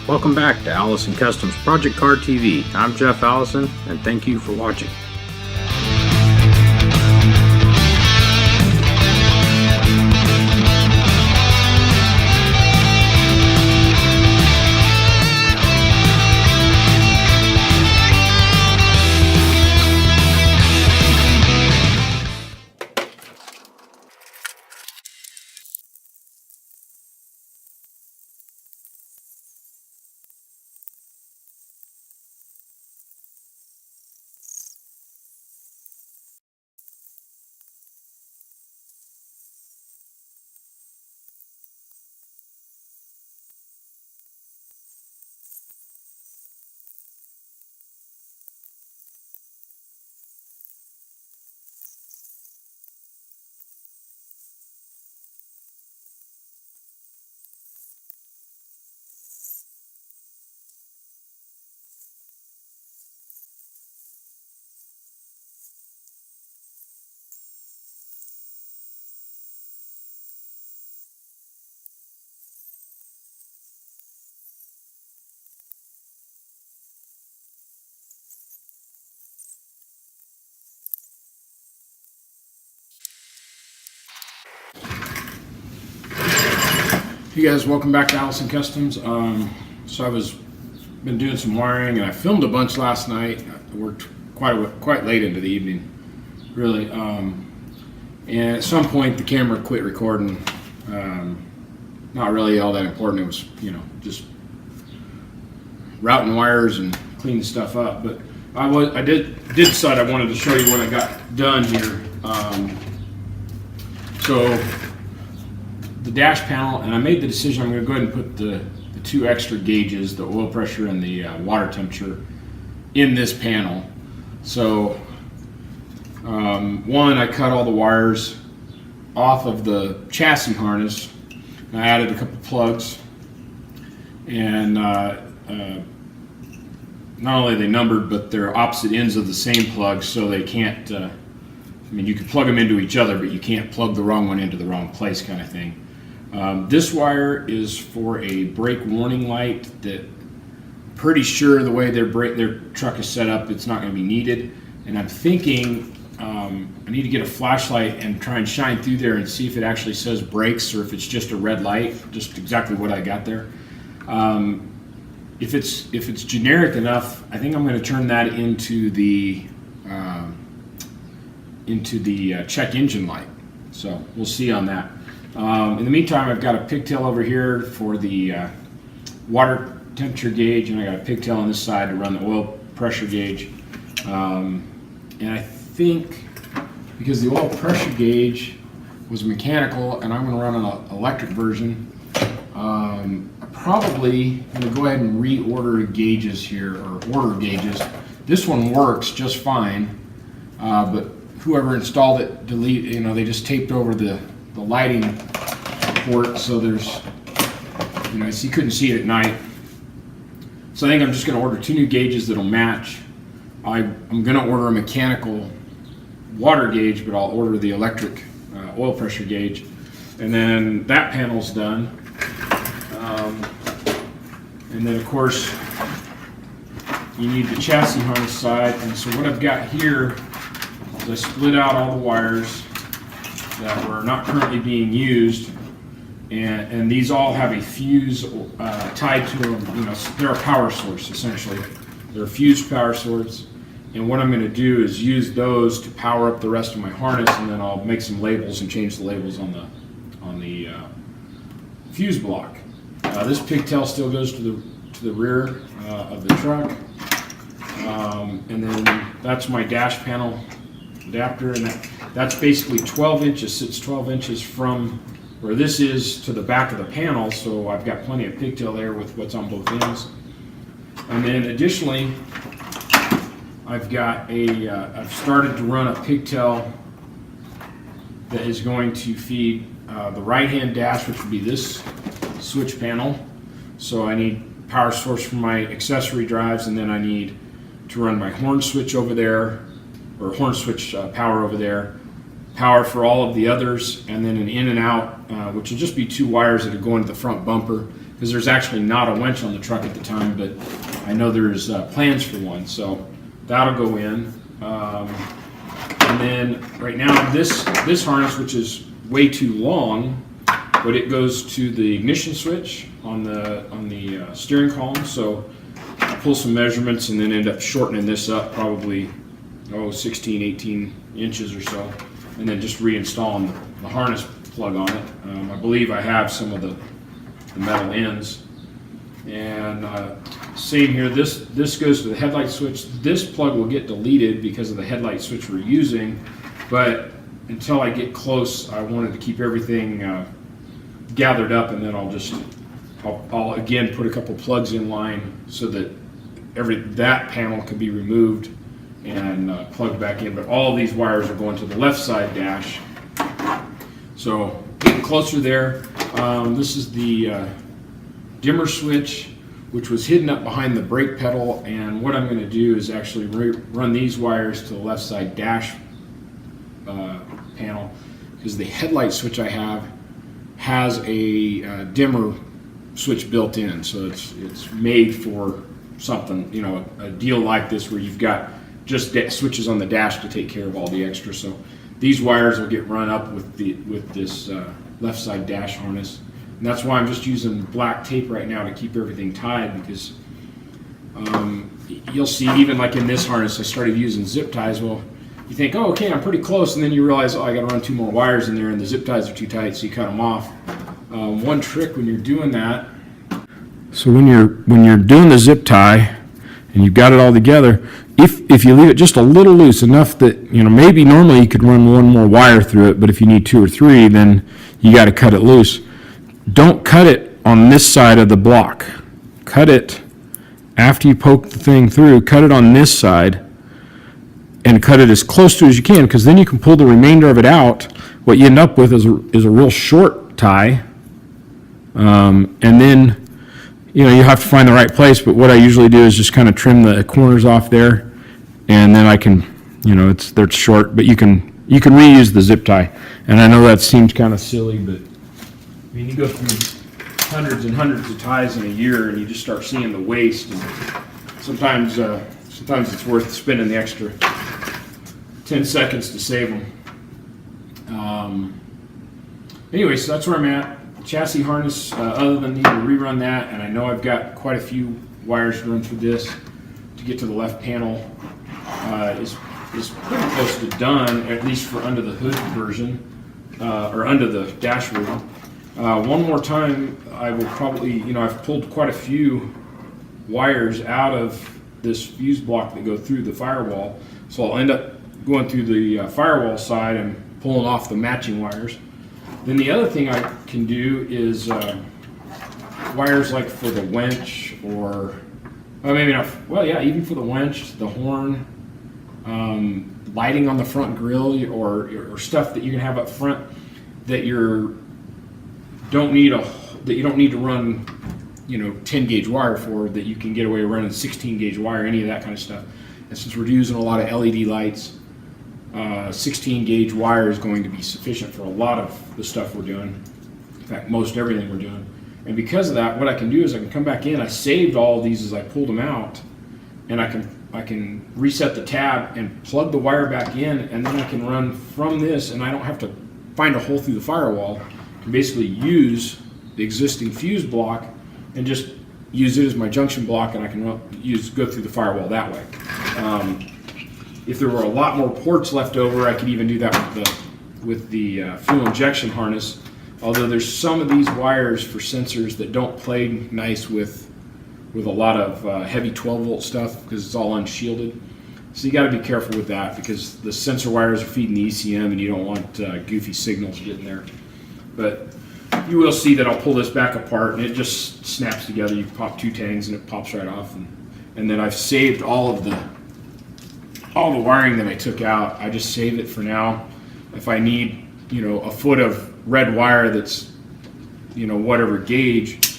Welcome back to Allison Customs Project Car TV. I'm Jeff Allison, and thank you for watching. Hey guys, welcome back to Allison Customs. So I was been doing some wiring, and I filmed a bunch last night. I worked quite late into the evening, really. And at some point, the camera quit recording. Not really all that important. It was, just routing wires and cleaning stuff up. But I did decide I wanted to show you what I got done here. So the dash panel, and I made the decision I'm going to go ahead and put the two extra gauges, the oil pressure and the water temperature, in this panel. So one, I cut all the wires off of the chassis harness. I added a couple plugs, and not only are they numbered, but they're opposite ends of the same plug, so they can't, you can plug them into each other, but you can't plug the wrong one into the wrong place, kind of thing. This wire is for a brake warning light that, pretty sure the way their truck is set up, it's not going to be needed. And I'm thinking I need to get a flashlight and try and shine through there and see if it actually says brakes or if it's just a red light, just exactly what I got there. If it's generic enough, I think I'm going to turn that into the check engine light. So we'll see on that. In the meantime, I've got a pigtail over here for the water temperature gauge, and I got a pigtail on this side to run the oil pressure gauge. And I think because the oil pressure gauge was mechanical and I'm going to run an electric version, I'm probably going to go ahead and reorder gauges here, or order gauges. This one works just fine, but whoever installed it, they just taped over the lighting port, so there's, so you couldn't see it at night. So I think I'm just going to order two new gauges that'll match. I'm going to order a mechanical water gauge, but I'll order the electric oil pressure gauge. And then that panel's done. And then of course you need the chassis harness side. And so what I've got here is I split out all the wires that were not currently being used, and these all have a fuse tied to them. They're a power source, essentially. They're a fused power source, and what I'm going to do is use those to power up the rest of my harness, and then I'll make some labels and change the labels on the fuse block. This pigtail still goes to the rear of the truck, and then that's my dash panel adapter, and that's basically 12 inches, sits 12 inches from where this is to the back of the panel, so I've got plenty of pigtail there with what's on both ends. And then additionally, I've started to run a pigtail that is going to feed the right-hand dash, which would be this switch panel. So I need power source for my accessory drives, and then I need to run my horn switch over there, or horn switch power over there, power for all of the others, and then an in and out, which will just be two wires that go into the front bumper. because there's actually not a winch on the truck at the time, but I know there's plans for one, so that'll go in. And then right now this harness, which is way too long, but it goes to the ignition switch on the steering column. So I pull some measurements and then end up shortening this up probably 16, 18 inches or so, and then just reinstalling the harness plug on it. I believe I have some of the metal ends. And same here, this goes to the headlight switch. This plug will get deleted because of the headlight switch we're using, but until I get close, I wanted to keep everything gathered up, and then I'll again put a couple plugs in line so that that panel can be removed and plugged back in. But all of these wires are going to the left side dash. So getting closer there. This is the dimmer switch, which was hidden up behind the brake pedal, and what I'm going to do is actually run these wires to the left side dash panel, because the headlight switch I have has a dimmer switch built in, so it's made for something, a deal like this where you've got just switches on the dash to take care of all the extra. So these wires will get run up with this left side dash harness. And that's why I'm just using black tape right now to keep everything tied, because you'll see even like in this harness I started using zip ties. Well, you think, oh, okay, I'm pretty close, and then you realize, oh, I got to run 2 more wires in there, and the zip ties are too tight, so you cut them off. One trick when you're doing that. So when you're doing the zip tie and you've got it all together, if you leave it just a little loose enough that maybe normally you could run 1 more wire through it, but if you need 2 or 3, then you got to cut it loose. Don't cut it on this side of the block. Cut it after you poke the thing through. Cut it on this side and cut it as close to as you can, because then you can pull the remainder of it out. What you end up with is a real short tie, and then you have to find the right place. But what I usually do is just kind of trim the corners off there, and then I can, they're short, but you can reuse the zip tie. And I know that seems kind of silly, but I mean, you go through hundreds and hundreds of ties in a year, and you just start seeing the waste. And sometimes it's worth spending the extra 10 seconds to save them. Anyway, so that's where I'm at. Chassis harness, other than needing to rerun that, and I know I've got quite a few wires to run through this to get to the left panel, is pretty close to done, at least for under the hood version, or under the dashboard. One more time, I will probably, I've pulled quite a few wires out of this fuse block that go through the firewall, so I'll end up going through the firewall side and pulling off the matching wires. Then the other thing I can do is wires like for the winch, or maybe not, well, yeah, even for the winch, the horn, lighting on the front grille, or stuff that you can have up front that you don't need to run 10 gauge wire for, that you can get away running 16 gauge wire, any of that kind of stuff. And since we're using a lot of LED lights, 16 gauge wire is going to be sufficient for a lot of the stuff we're doing. In fact, most everything we're doing. And because of that, what I can do is I can come back in. I saved all of these as I pulled them out, and I can reset the tab and plug the wire back in, and then I can run from this, and I don't have to find a hole through the firewall. I can basically use the existing fuse block and just use it as my junction block, and I can go through the firewall that way. If there were a lot more ports left over, I could even do that with the fuel injection harness. Although there's some of these wires for sensors that don't play nice with a lot of heavy 12-volt stuff, because it's all unshielded. So you got to be careful with that, because the sensor wires are feeding the ECM, and you don't want goofy signals getting there. But you will see that I'll pull this back apart, and it just snaps together. You pop 2 tangs, and it pops right off. And then I've saved all the wiring that I took out. I just save it for now. If I need, a foot of red wire that's, whatever gauge,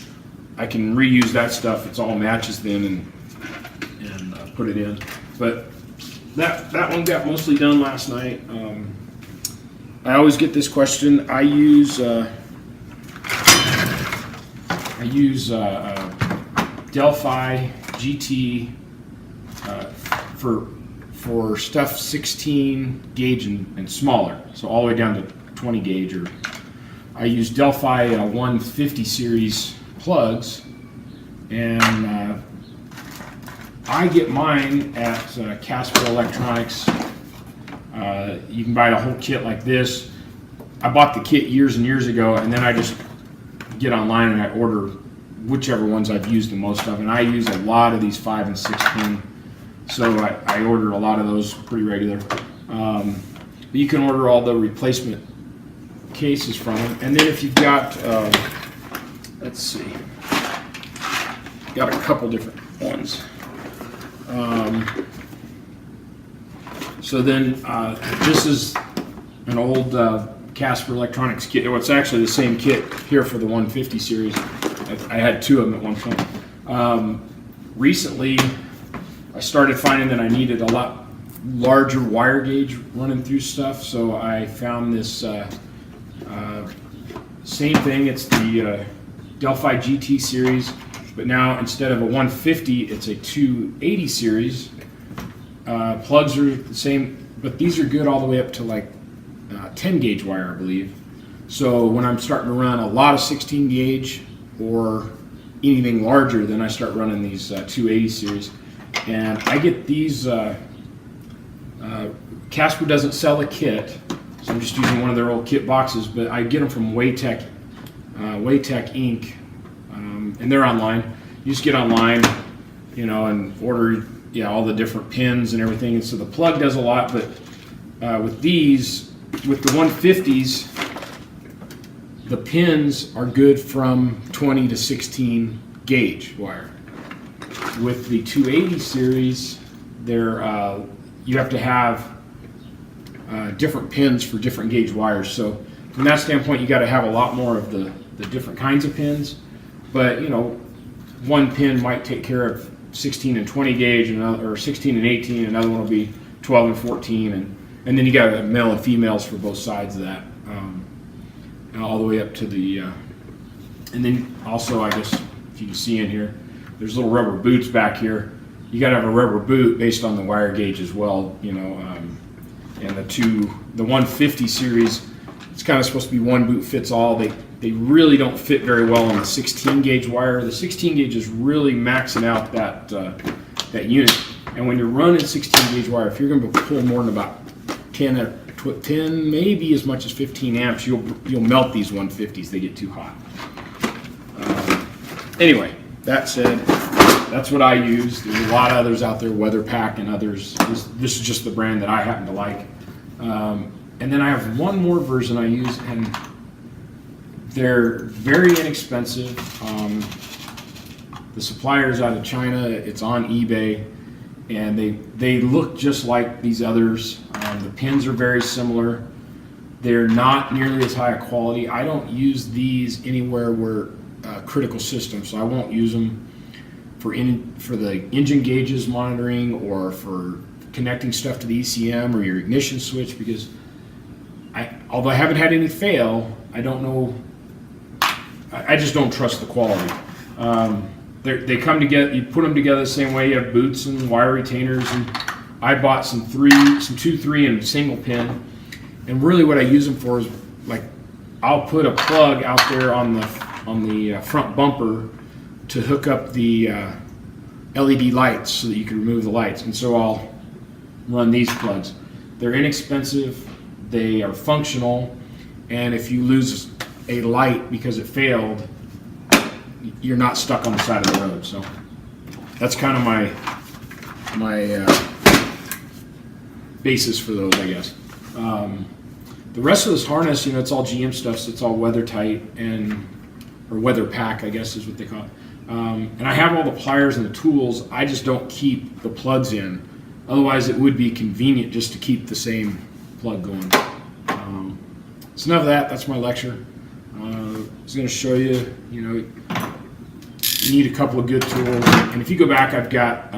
I can reuse that stuff. It's all matches then, and put it in. But that one got mostly done last night. I always get this question. I use I use Delphi GT for stuff 16 gauge and smaller, so all the way down to 20 gauge. Or I use Delphi 150 series plugs, and I get mine at Casper Electronics. You can buy a whole kit like this. I bought the kit years and years ago, and then I just get online and I order whichever ones I've used the most of. And I use a lot of these 5 and 6 pin, so I order a lot of those pretty regular. But you can order all the replacement cases from them. And then if you've got, let's see, got a couple different ones. So then this is an old Casper Electronics kit. Well, it's actually the same kit here for the 150 series. I had 2 of them at one point. Recently, I started finding that I needed a lot larger wire gauge running through stuff, so I found this same thing. It's the Delphi GT series, but now instead of a 150, it's a 280 series. Plugs are the same, but these are good all the way up to like 10 gauge wire, I believe. So when I'm starting to run a lot of 16 gauge or anything larger, then I start running these 280 series. And I get these, Casper doesn't sell a kit, so I'm just using one of their old kit boxes, but I get them from Waytech Inc., and they're online. You just get online, you know, and order all the different pins and everything. And so the plug does a lot, but with these, with the 150s, the pins are good from 20 to 16 gauge wire. With the 280 series, they're you have to have different pins for different gauge wires. So from that standpoint, you got to have a lot more of the different kinds of pins. But you know, one pin might take care of 16 and 20 gauge, or 16 and 18. Another one will be 12 and 14, and then you got male and females for both sides of that, all the way up to the. And then also, I guess if you can see in here, there's little rubber boots back here. You got to have a rubber boot based on the wire gauge as well, you know. And the 150 series, it's kind of supposed to be one boot fits all. They really don't fit very well on the 16 gauge wire. The 16 gauge is really maxing out that unit. And when you're running 16 gauge wire, if you're going to pull more than about 10, maybe as much as 15 amps, you'll melt these 150s. They get too hot. Anyway, that said, that's what I use. There's a lot of others out there, WeatherPack and others. This is just the brand that I happen to like. And then I have one more version I use, and they're very inexpensive. The supplier's out of China. It's on eBay, and they look just like these others. The pins are very similar. They're not nearly as high a quality. I don't use these anywhere where critical systems, so I won't use them for the engine gauges monitoring or for connecting stuff to the ECM or your ignition switch, because although I haven't had any fail, I don't know. I just don't trust the quality. They come together. You put them together the same way. You have boots and wire retainers, and I bought some 2, 3, and single pin. And really, what I use them for is, like, I'll put a plug out there on the front bumper to hook up the LED lights so that you can remove the lights. And so I'll run these plugs. They're inexpensive. They are functional, and if you lose a light because it failed, you're not stuck on the side of the road. So that's kind of my basis for those, I guess. The rest of this harness, you know, it's all GM stuff, so it's all weather tight or WeatherPack, I guess is what they call it. And I have all the pliers and the tools. I just don't keep the plugs in. Otherwise, it would be convenient just to keep the same plug going. So enough of that. That's my lecture. I was going to show you, you know, you need a couple of good tools. And if you go back, I've got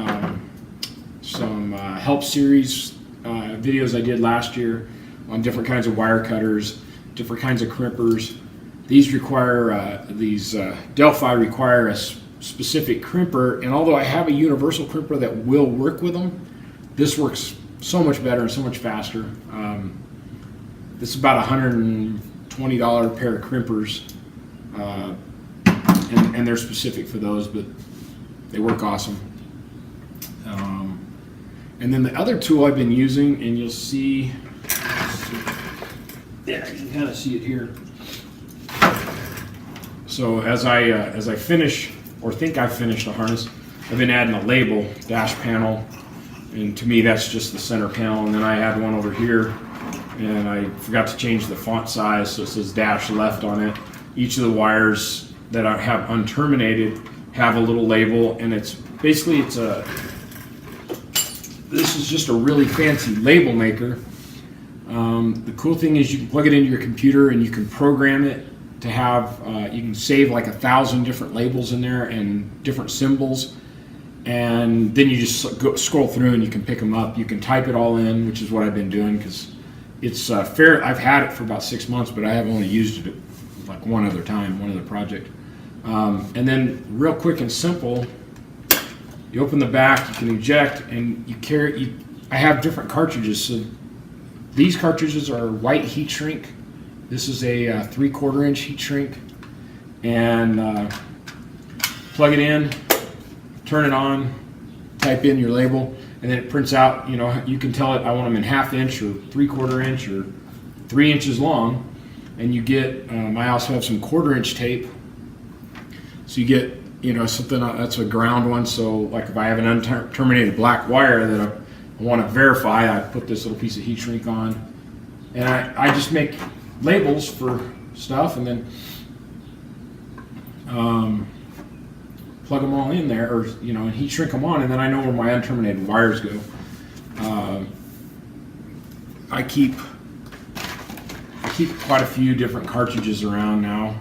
some help series videos I did last year on different kinds of wire cutters, different kinds of crimpers. These require Delphi require a specific crimper, and although I have a universal crimper that will work with them, this works so much better and so much faster. This is about $120 pair of crimpers, and they're specific for those, but they work awesome. And then the other tool I've been using, and you'll see, yeah, you can kind of see it here. So as I finish, or think I've finished a harness, I've been adding a label, dash panel, and to me that's just the center panel. And then I add one over here, and I forgot to change the font size, so it says dash left on it. Each of the wires that I have unterminated have a little label, and it's basically this is just a really fancy label maker. The cool thing is you can plug it into your computer and you can program it to have, you can save like 1,000 different labels in there and different symbols, and then you just scroll through and you can pick them up. You can type it all in, which is what I've been doing because it's fair. I've had it for about 6 months, but I have only used it like one other time, one other project. And then real quick and simple, you open the back, you can eject, and you carry. I have different cartridges. So these cartridges are white heat shrink. This is a 3/4 inch heat shrink, and plug it in, turn it on, type in your label, and then it prints out. You know, you can tell it I want them in 1/2 inch or 3/4 inch or 3 inches long, and you get. I also have some 1/4 inch tape, so you get something that's a ground one. So like if I have an unterminated black wire that I want to verify, I put this little piece of heat shrink on, and I just make labels for stuff, and then plug them all in there, or and heat shrink them on, and then I know where my unterminated wires go. I keep quite a few different cartridges around now.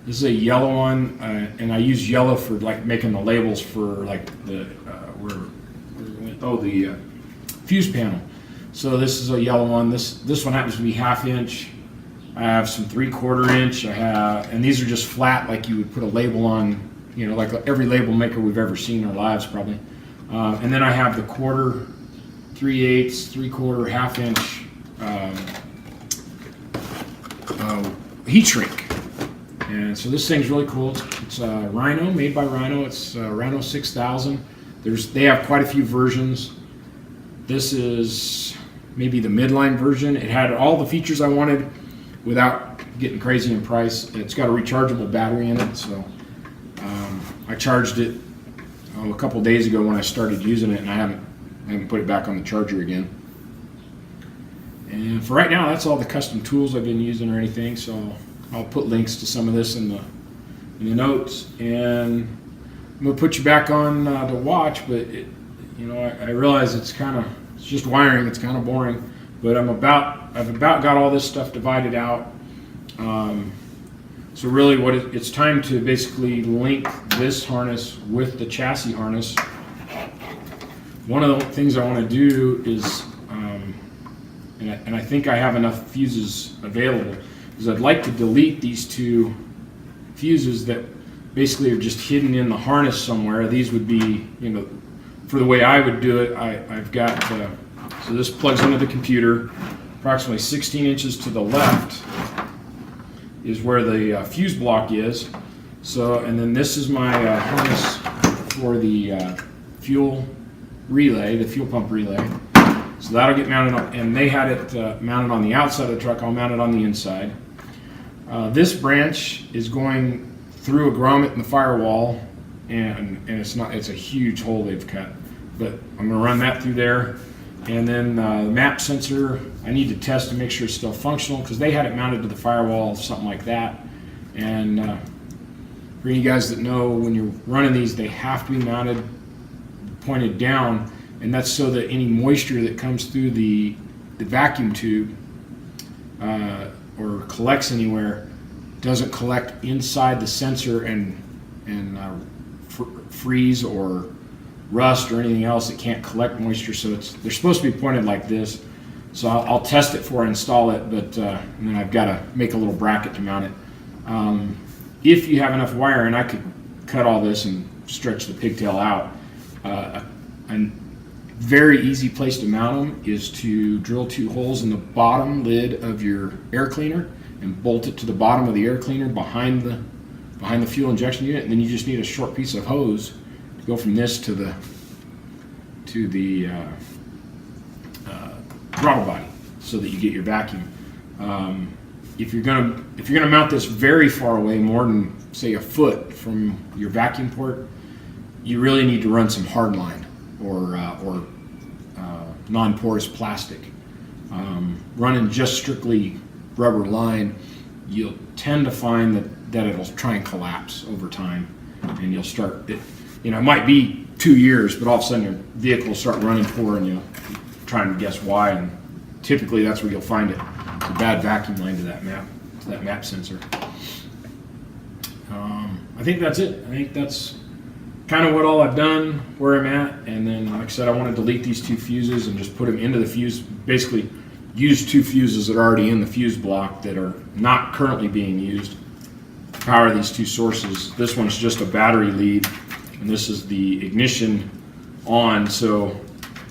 This is a yellow one, and I use yellow for like making the labels for like the the fuse panel. So this is a yellow one. This one happens to be 1/2 inch. I have some 3/4 inch. And these are just flat, like you would put a label on, like every label maker we've ever seen in our lives probably. And then I have the 1/4, 3/8, 3/4, 1/2 inch heat shrink. And so this thing's really cool. It's Rhino, made by Rhino. It's Rhino 6000. They have quite a few versions. This is maybe the midline version. It had all the features I wanted without getting crazy in price. It's got a rechargeable battery in it, so I charged it a couple days ago when I started using it, and I haven't put it back on the charger again. And for right now, that's all the custom tools I've been using or anything. So I'll put links to some of this in the notes, and I'm gonna put you back on to watch. But I realize it's just wiring. It's kind of boring, but I've about got all this stuff divided out. So really, it's time to basically link this harness with the chassis harness. One of the things I want to do is, and I think I have enough fuses available, is I'd like to delete these 2 fuses that basically are just hidden in the harness somewhere. These would be, for the way I would do it, I've got, so this plugs into the computer, approximately 16 inches to the left is where the fuse block is. So, and then this is my harness for the fuel relay, the fuel pump relay. So that'll get mounted on, and they had it mounted on the outside of the truck. I'll mount it on the inside. This branch is going through a grommet in the firewall, and it's a huge hole they've cut. But I'm going to run that through there, and then the map sensor I need to test to make sure it's still functional, because they had it mounted to the firewall, something like that. And for you guys that know, when you're running these, they have to be mounted pointed down, and that's so that any moisture that comes through the vacuum tube or collects anywhere doesn't collect inside the sensor and freeze or rust or anything else. It can't collect moisture, so they're supposed to be pointed like this. So I'll test it before I install it, but and then I've got to make a little bracket to mount it. If you have enough wire, and I could cut all this and stretch the pigtail out, a very easy place to mount them is to drill 2 holes in the bottom lid of your air cleaner and bolt it to the bottom of the air cleaner behind the fuel injection unit, and then you just need a short piece of hose to go from this to the throttle body, so that you get your vacuum. If you're gonna mount this very far away, more than say a foot from your vacuum port, you really need to run some hardline or non-porous plastic. Running just strictly rubber line, you'll tend to find that it'll try and collapse over time, and you'll start it. It might be 2 years, but all of a sudden your vehicle will start running poor, and you'll trying to guess why. And typically that's where you'll find it. It's a bad vacuum line to that map sensor. I think that's it. I think that's kind of what all I've done, where I'm at, and then like I said, I want to delete these 2 fuses and just put them into the fuse. Basically, use 2 fuses that are already in the fuse block that are not currently being used. Power these 2 sources. This one's just a battery lead, and this is the ignition on. So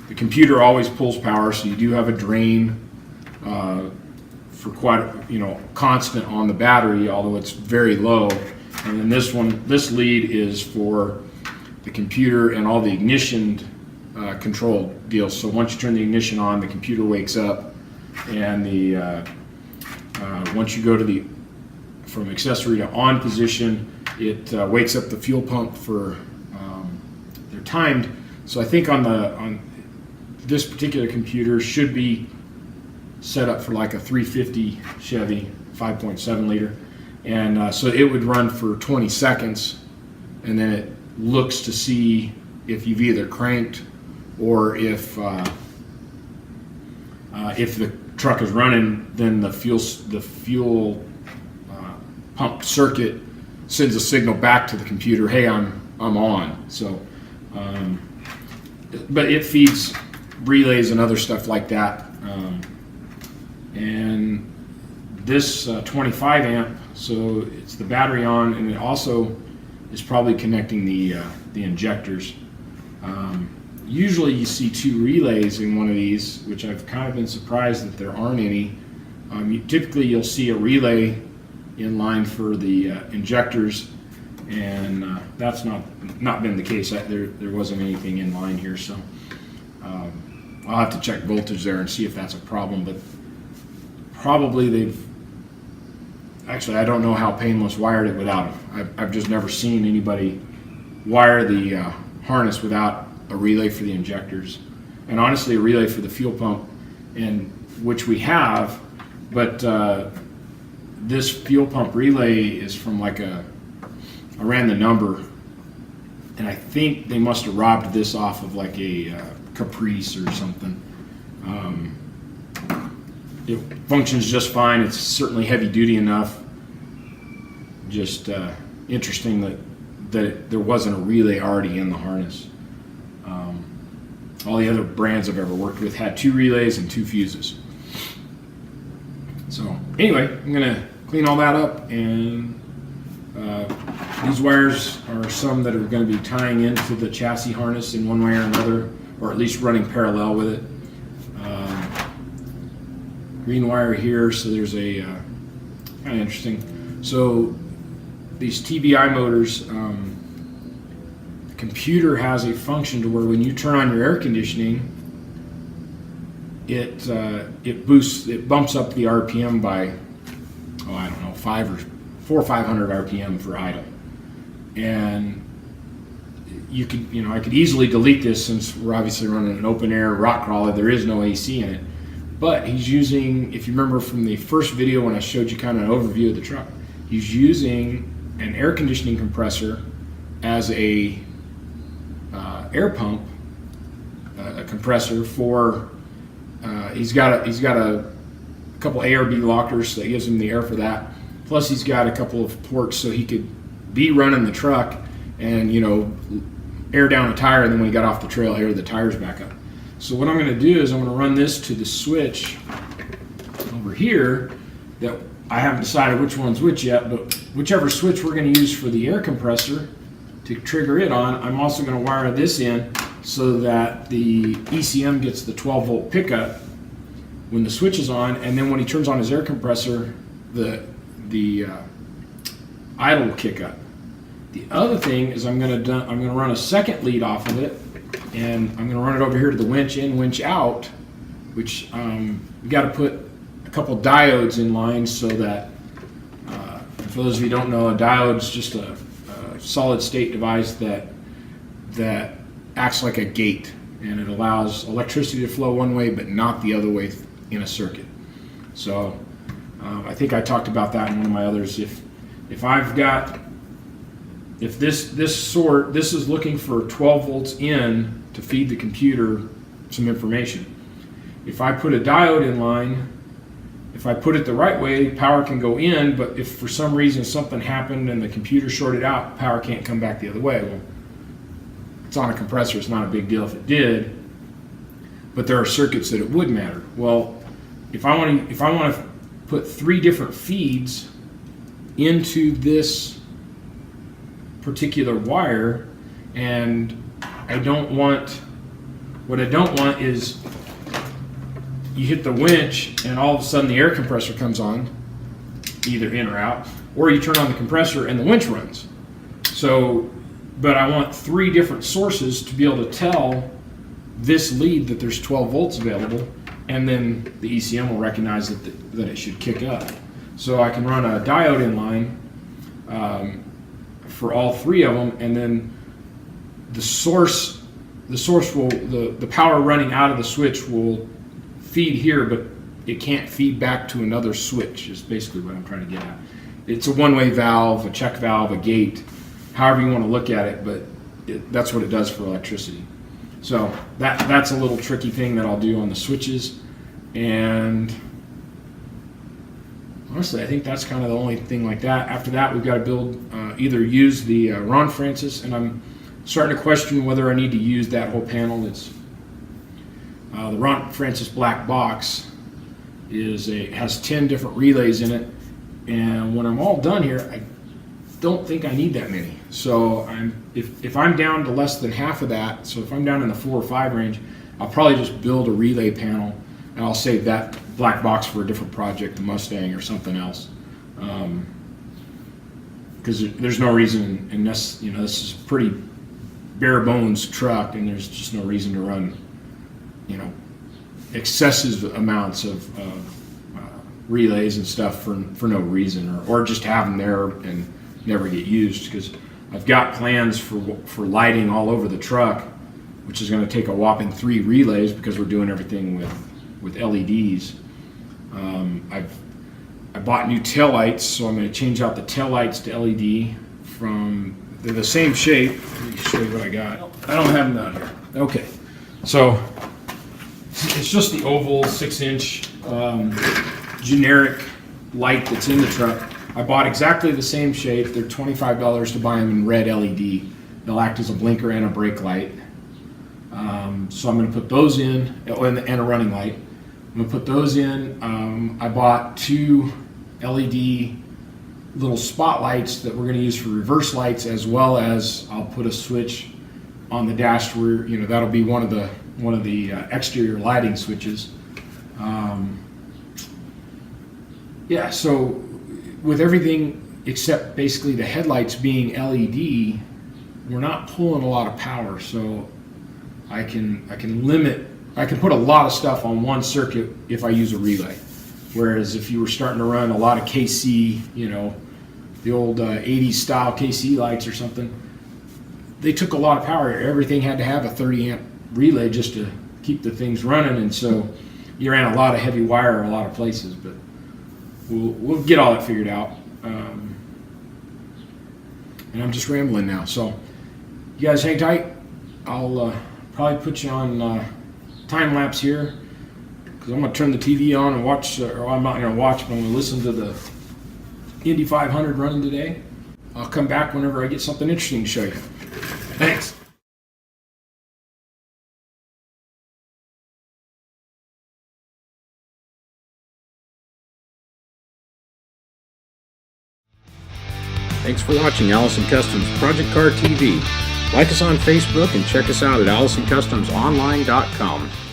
the computer always pulls power, so you do have a drain for quite constant on the battery, although it's very low. And then this lead is for the computer and all the ignition control deals. So once you turn the ignition on, the computer wakes up, and once you go to from accessory to on position, it wakes up the fuel pump for they're timed. So I think on this particular computer should be set up for like a 350 Chevy 5.7 liter, and so it would run for 20 seconds, and then it looks to see if you've either cranked or if the truck is running. Then the fuel pump circuit sends a signal back to the computer, hey, I'm on. So but it feeds relays and other stuff like that, and this 25 amp, so it's the battery on, and it also is probably connecting the injectors. Usually you see 2 relays in one of these, which I've kind of been surprised that there aren't any. Typically you'll see a relay in line for the injectors, and that's not been the case. There wasn't anything in line here, so I'll have to check voltage there and see if that's a problem. But probably actually, I don't know how Painless wired it without them. I've just never seen anybody wire the harness without a relay for the injectors, and honestly a relay for the fuel pump, and which we have, but this fuel pump relay is from I ran the number, and I think they must have robbed this off of like a Caprice or something. It functions just fine. It's certainly heavy duty enough. Just interesting that there wasn't a relay already in the harness. All the other brands I've ever worked with had 2 relays and 2 fuses. So anyway, I'm gonna clean all that up, and these wires are some that are going to be tying into the chassis harness in one way or another, or at least running parallel with it. Green wire here, so there's a kind of interesting. So these TBI motors, the computer has a function to where when you turn on your air conditioning, it bumps up the RPM by, I don't know, 400 or 500 RPM for idle. And I could easily delete this, since we're obviously running an open air rock crawler. There is no AC in it. But he's using, if you remember from the first video when I showed you kind of an overview of the truck, he's using an air conditioning compressor as a air pump, a compressor for. He's got a couple A or B lockers that gives him the air for that. Plus, he's got a couple of ports so he could be running the truck and air down a tire, and then when he got off the trail, air the tires back up. So what I'm going to do is I'm going to run this to the switch over here that I haven't decided which one's which yet, but whichever switch we're going to use for the air compressor to trigger it on, I'm also going to wire this in so that the ECM gets the 12 volt pickup when the switch is on, and then when he turns on his air compressor, the idle will kick up. The other thing is I'm going to run a second lead off of it, and I'm going to run it over here to the winch in, winch out, which we got to put a couple diodes in line so that, for those of you who don't know, a diode is just a solid state device that acts like a gate, and it allows electricity to flow one way but not the other way in a circuit. So I think I talked about that in one of my others. If this is looking for 12 volts in to feed the computer some information. If I put a diode in line, if I put it the right way, power can go in, but if for some reason something happened and the computer shorted out, power can't come back the other way. Well, it's on a compressor, it's not a big deal if it did, but there are circuits that it would matter. Well, if I want to put 3 different feeds into this particular wire, and what I don't want is you hit the winch and all of a sudden the air compressor comes on, either in or out, or you turn on the compressor and the winch runs. So, but I want 3 different sources to be able to tell this lead that there's 12 volts available, and then the ECM will recognize that it should kick up. So I can run a diode in line for all 3 of them, and then the power running out of the switch will feed here, but it can't feed back to another switch, is basically what I'm trying to get at. It's a one-way valve, a check valve, a gate, however you want to look at it, but that's what it does for electricity. So that's a little tricky thing that I'll do on the switches, and honestly, I think that's kind of the only thing like that. After that, we've got to build, either use the Ron Francis, and I'm starting to question whether I need to use that whole panel. It's the Ron Francis black box has 10 different relays in it, and when I'm all done here, I don't think I need that many. So if I'm down to less than half of that, so if I'm down in the 4 or 5 range, I'll probably just build a relay panel, and I'll save that black box for a different project, the Mustang or something else. Because there's no reason, and this is a pretty bare bones truck, and there's just no reason to run excessive amounts of relays and stuff for no reason, or just have them there and never get used, because I've got plans for lighting all over the truck, which is going to take a whopping 3 relays because we're doing everything with LEDs. I bought new tail lights, so I'm going to change out the tail lights to LED. They're the same shape. Let me show you what I got. I don't have them down here. Okay, so it's just the oval 6-inch generic light that's in the truck. I bought exactly the same shape. They're $25 to buy them in red LED. They'll act as a blinker and a brake light. So I'm going to put those in, and a running light. I'm going to put those in. I bought 2 LED little spotlights that we're going to use for reverse lights, as well as I'll put a switch on the dash where that'll be one of the exterior lighting switches. Yeah, so with everything except basically the headlights being LED, we're not pulling a lot of power, so I can put a lot of stuff on one circuit if I use a relay. Whereas if you were starting to run a lot of KC, the old 80s style KC lights or something, they took a lot of power. Everything had to have a 30 amp relay just to keep the things running, and so you ran a lot of heavy wire a lot of places, but we'll get all that figured out. And I'm just rambling now, so you guys hang tight. I'll probably put you on time lapse here, because I'm going to turn the TV on and watch, or I'm not going to watch, but I'm going to listen to the Indy 500 running today. I'll come back whenever I get something interesting to show you. Thanks. Thanks for watching Allison Customs Project Car TV. Like us on Facebook and check us out at AllisonCustomsOnline.com.